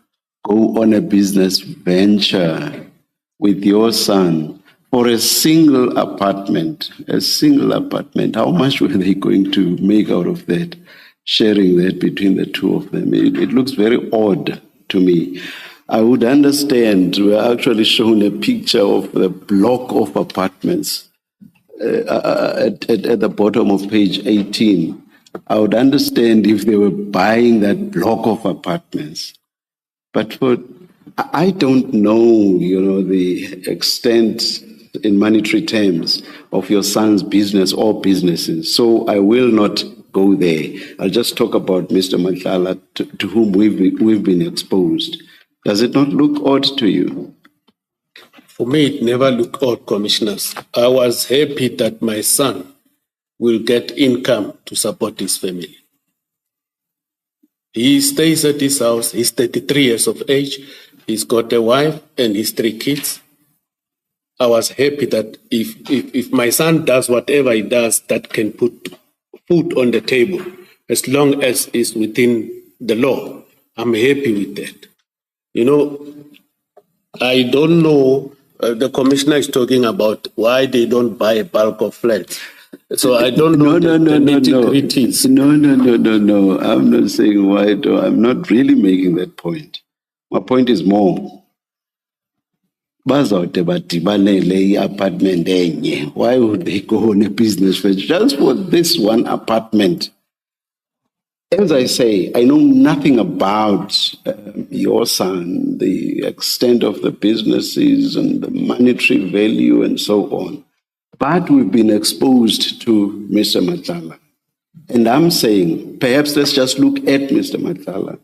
go on a business venture with your son for a single apartment. How much were they going to make out of that, sharing that between the two of them? It looks very odd to me. I would understand, we're actually shown a picture of the block of apartments at the bottom of page 18. I would understand if they were buying that block of apartments. But I don't know, the extent in monetary terms of your son's business or businesses. So I will not go there. I'll just talk about Mr. Matlala, to whom we've been exposed. Does it not look odd to you? For me, it never looked odd, Commissioners. I was happy that my son will get income to support his family. He stays at his house. He's 33 years of age. He's got a wife and his 3 kids. I was happy that if my son does whatever he does that can put food on the table, as long as it's within the law, I'm happy with that. I don't know, the Commissioner is talking about why they don't buy a bulk of flats. So I don't know the nitty-gritties. No. I'm not saying why. I'm not really making that point. My point is more. Why would they go on a business venture just for this one apartment? As I say, I know nothing about your son, the extent of the businesses and the monetary value and so on. But we've been exposed to Mr. Matlala. And I'm saying, perhaps let's just look at Mr. Matlala.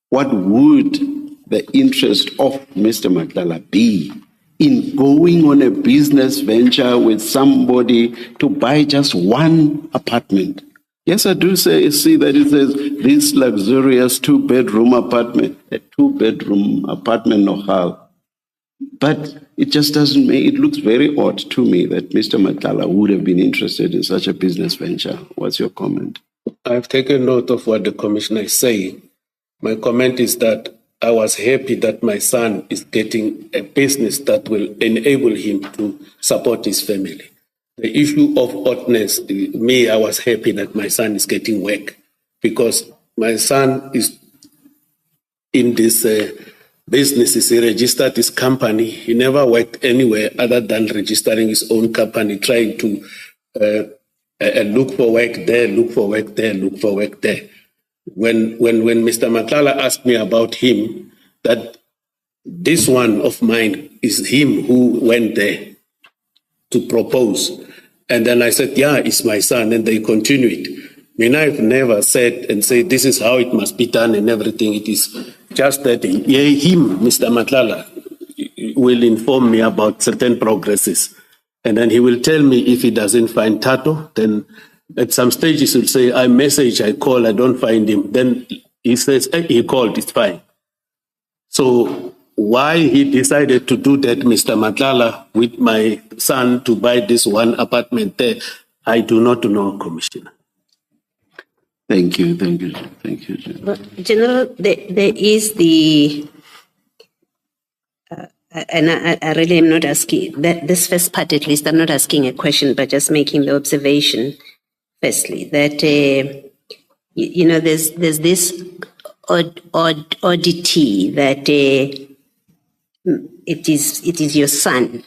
What would the interest of Mr. Matlala be in going on a business venture with somebody to buy just one apartment? Yes, I do see that it says this luxurious 2-bedroom apartment, a 2-bedroom apartment Nohal. But it just doesn't make, it looks very odd to me that Mr. Matlala would have been interested in such a business venture. What's your comment? I've taken note of what the Commissioner is saying. My comment is that I was happy that my son is getting a business that will enable him to support his family. The issue of oddness, I was happy that my son is getting work because my son is in this business. He registered his company. He never worked anywhere other than registering his own company, trying to look for work there, look for work there, look for work there. When Mr. Matlala asked me about him, that this one of mine is him who went there to propose. And then I said, yeah, it's my son. And they continued. I've never said this is how it must be done and everything. It is just that him, Mr. Matlala, will inform me about certain progresses. And then he will tell me if he doesn't find Tato, then at some stage he will say, I message, I call, I don't find him. Then he says, he called, it's fine. So why he decided to do that, Mr. Matlala, with my son to buy this one apartment there, I do not know, Commissioner. Thank you. Well, General, there is the, and I really am not asking, this first part at least, I'm not asking a question, but just making the observation, firstly, that, there's this oddity that it is your son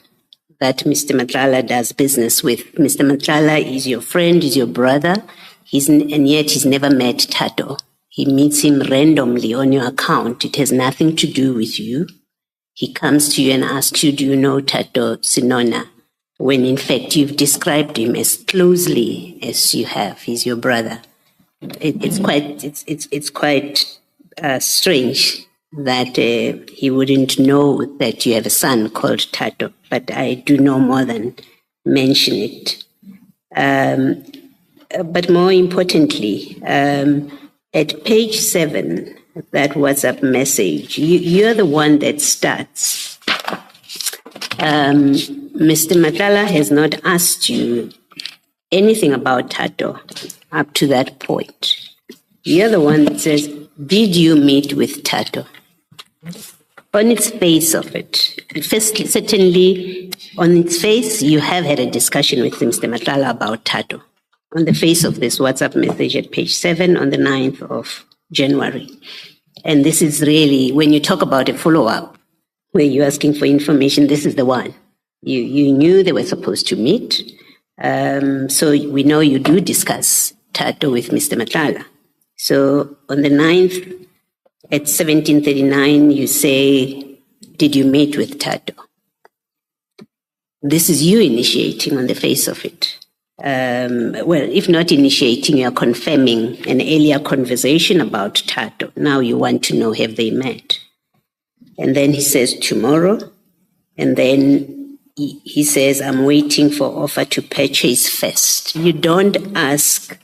that Mr. Matlala does business with. Mr. Matlala is your friend, is your brother, and yet he's never met Tato. He meets him randomly on your account. It has nothing to do with you. He comes to you and asks you, do you know Tato Senona? When in fact you've described him as closely as you have. He's your brother. It's quite strange that he wouldn't know that you have a son called Tato, but I do no more than mention it. But more importantly, at page 7, that WhatsApp message, you're the one that starts. Mr. Matlala has not asked you anything about Tato up to that point. You're the one that says, did you meet with Tato? On its face of it, firstly, certainly on its face, you have had a discussion with Mr. Matlala about Tato. On the face of this WhatsApp message at page 7 on the 9th of January. And this is really, when you talk about a follow-up, where you're asking for information, this is the one. You knew they were supposed to meet. So we know you do discuss Tato with Mr. Matlala. So on the 9th at 17:39, you say, did you meet with Tato? This is you initiating on the face of it. Well, if not initiating, you're confirming an earlier conversation about Tato. Now you want to know, have they met? And then he says, tomorrow. And then he says, I'm waiting for offer to purchase first. You don't ask,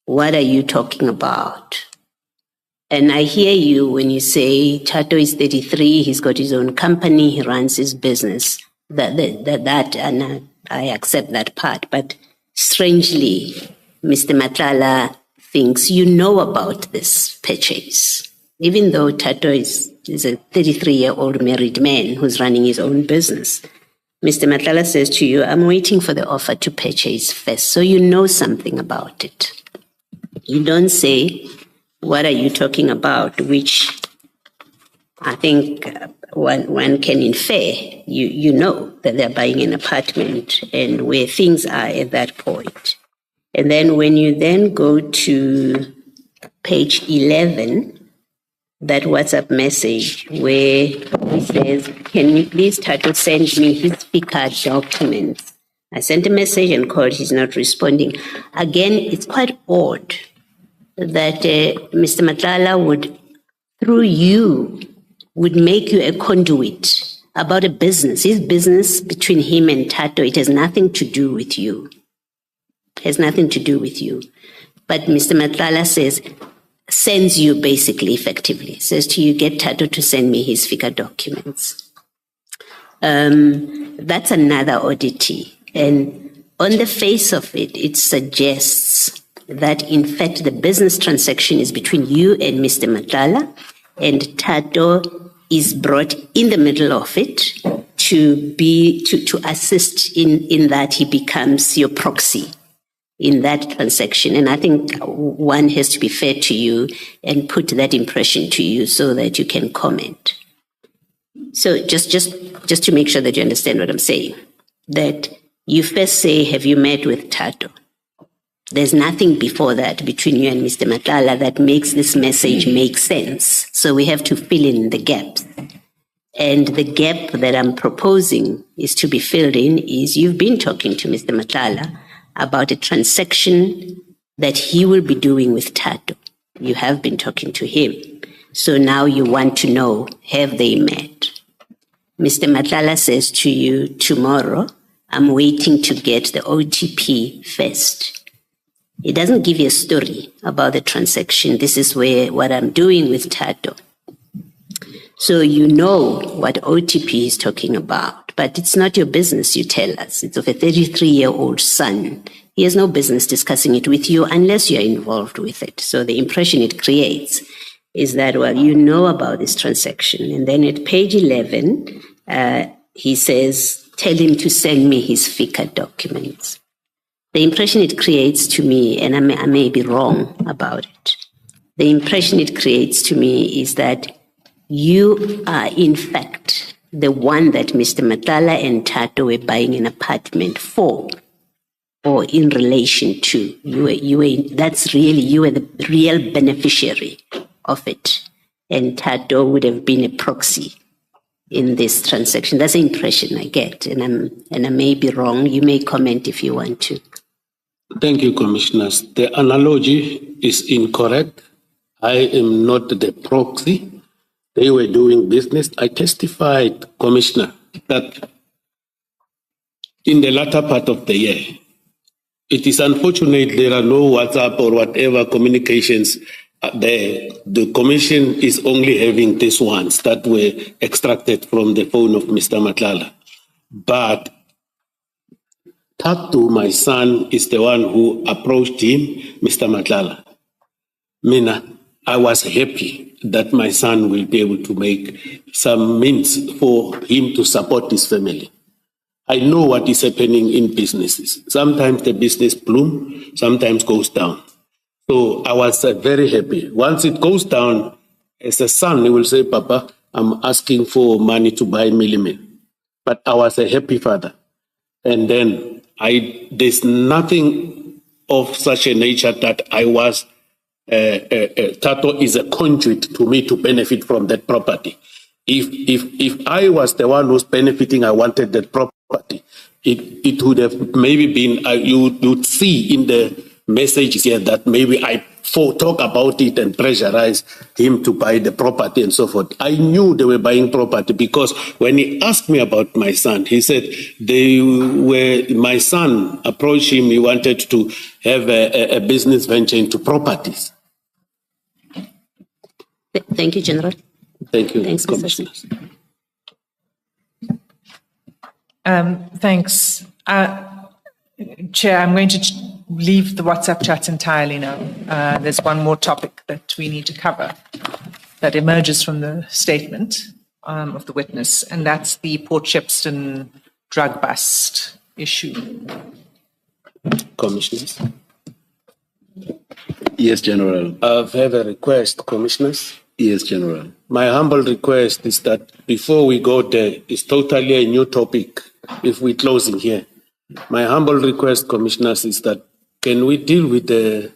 what are you talking about? And I hear you when you say Tato is 33, he's got his own company, he runs his business. That and I accept that part. But strangely, Mr. Matlala thinks you know about this purchase, even though Tato is a 33-year-old married man who's running his own business. Mr. Matlala says to you, I'm waiting for the offer to purchase first, so you know something about it. You don't say, what are you talking about, which I think one can infer. You know that they're buying an apartment and where things are at that point. And then when you then go to page 11, that WhatsApp message where he says, can you please Tato send me his FICA documents? I sent a message and called, he's not responding. Again, it's quite odd that Mr. Matlala would, through you, would make you a conduit about a business. His business between him and Tato, it has nothing to do with you. It has nothing to do with you. But Mr. Matlala says, sends you basically effectively, says to you, get Tato to send me his FICA documents. That's another oddity. And on the face of it, it suggests that in fact the business transaction is between you and Mr. Matlala, and Tato is brought in the middle of it to assist in that he becomes your proxy in that transaction. And I think one has to be fair to you and put that impression to you so that you can comment. So just to make sure that you understand what I'm saying, that you first say, have you met with Tato? There's nothing before that between you and Mr. Matala that makes this message make sense. So we have to fill in the gaps. And the gap that I'm proposing is to be filled in is you've been talking to Mr. Matala about a transaction that he will be doing with Tato. You have been talking to him. So now you want to know, have they met? Mr. Matala says to you tomorrow, I'm waiting to get the OTP first. It doesn't give you a story about the transaction. This is what I'm doing with Tato. So you know what OTP is talking about, but it's not your business, you tell us. It's of a 33-year-old son. He has no business discussing it with you unless you're involved with it. So the impression it creates is that, well, you know about this transaction. And then at page 11, he says, tell him to send me his FICA documents. The impression it creates to me, and I may be wrong about it, the impression it creates to me is that you are, in fact, the one that Mr. Matala and Tato were buying an apartment for, or in relation to. You were the real beneficiary of it. And Tato would have been a proxy in this transaction. That's the impression I get. And I may be wrong. You may comment if you want to. Thank you, Commissioners. The analogy is incorrect. I am not the proxy. They were doing business. I testified, Commissioner, that in the latter part of the year, it is unfortunate there are no WhatsApp or whatever communications there. The Commission is only having these ones that were extracted from the phone of Mr. Matlala. But Tato, my son, is the one who approached him, Mr. Matlala. Mina, I was happy that my son will be able to make some means for him to support his family. I know what is happening in businesses. Sometimes the business bloom, sometimes goes down. So I was very happy. Once it goes down, as a son, he will say, Papa, I'm asking for money to buy millimen. But I was a happy father. And then there's nothing of such a nature that I was Tato is a conduit to me to benefit from that property. If I was the one who's benefiting, I wanted that property, it would have maybe been, you would see in the messages here that maybe I talk about it and pressurize him to buy the property and so forth. I knew they were buying property because when he asked me about my son, he said my son approached him, he wanted to have a business venture into properties. Thank you, General. Thank you, Thanks, Commissioners. Thanks. Chair, I'm going to leave the WhatsApp chat entirely now. There's one more topic that we need to cover that emerges from the statement of the witness, and that's the Port Shepstone drug bust issue. Commissioners. Yes, General. I have a request, Commissioners. Yes, General. My humble request is that before we go there, it's totally a new topic if we're closing here. My humble request, Commissioners, is that can we deal with the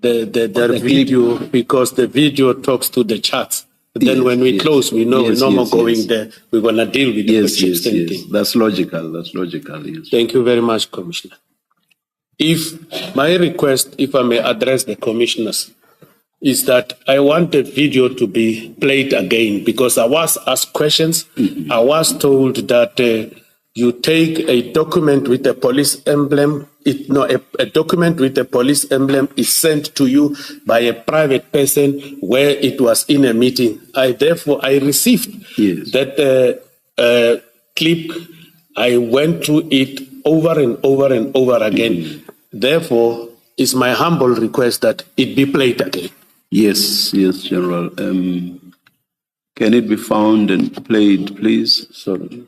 video, because the video talks to the chats. Then when we close, we know we're no more going there. We're going to deal with the thing. That's logical. That's logical, yes. Thank you very much, Commissioner. If my request, if I may address the Commissioners, is that I want the video to be played again because I was asked questions. Mm-hmm. I was told that you take a document with a police emblem. A document with a police emblem is sent to you by a private person where it was in a meeting. Therefore, I received that clip. I went through it over and over and over again. Mm-hmm. Therefore, it's my humble request that it be played again. Yes, General. Can it be found and played, please? Sorry.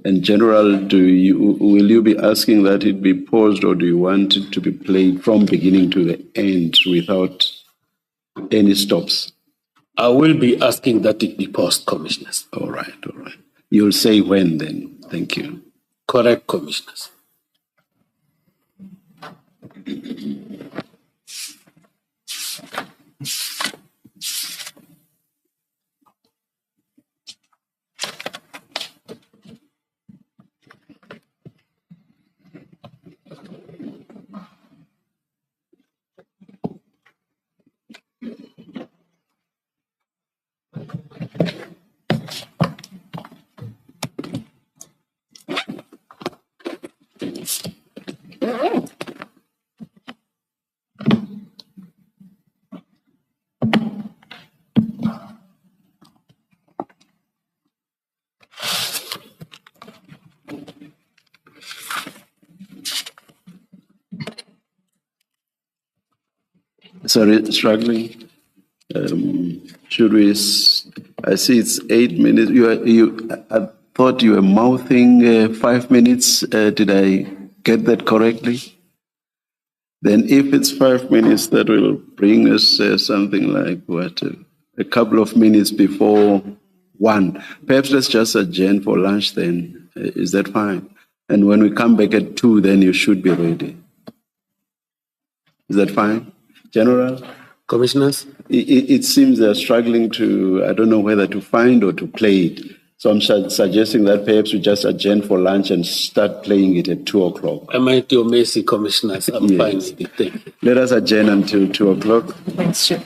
And General, will you be asking that it be paused, or do you want it to be played from beginning to the end without any stops? I will be asking that it be paused, Commissioners. All right, all right. You'll say when then. Thank you. Correct, Commissioners. Sorry, struggling. Should we? I see it's 8 minutes. I thought you were mouthing 5 minutes. Did I get that correctly? Then, if it's 5 minutes, that will bring us something like what? A couple of minutes before 1. Perhaps let's just adjourn for lunch then. Is that fine? And when we come back at 2, then you should be ready. Is that fine? General? Commissioners? It seems they're struggling to, I don't know whether to find or to play it. So I'm suggesting that perhaps we just adjourn for lunch and start playing it at 2 o'clock. I might your mercy, Commissioners. I'm fine with it. Thank you. Let us adjourn until 2 o'clock. Thanks, Chair.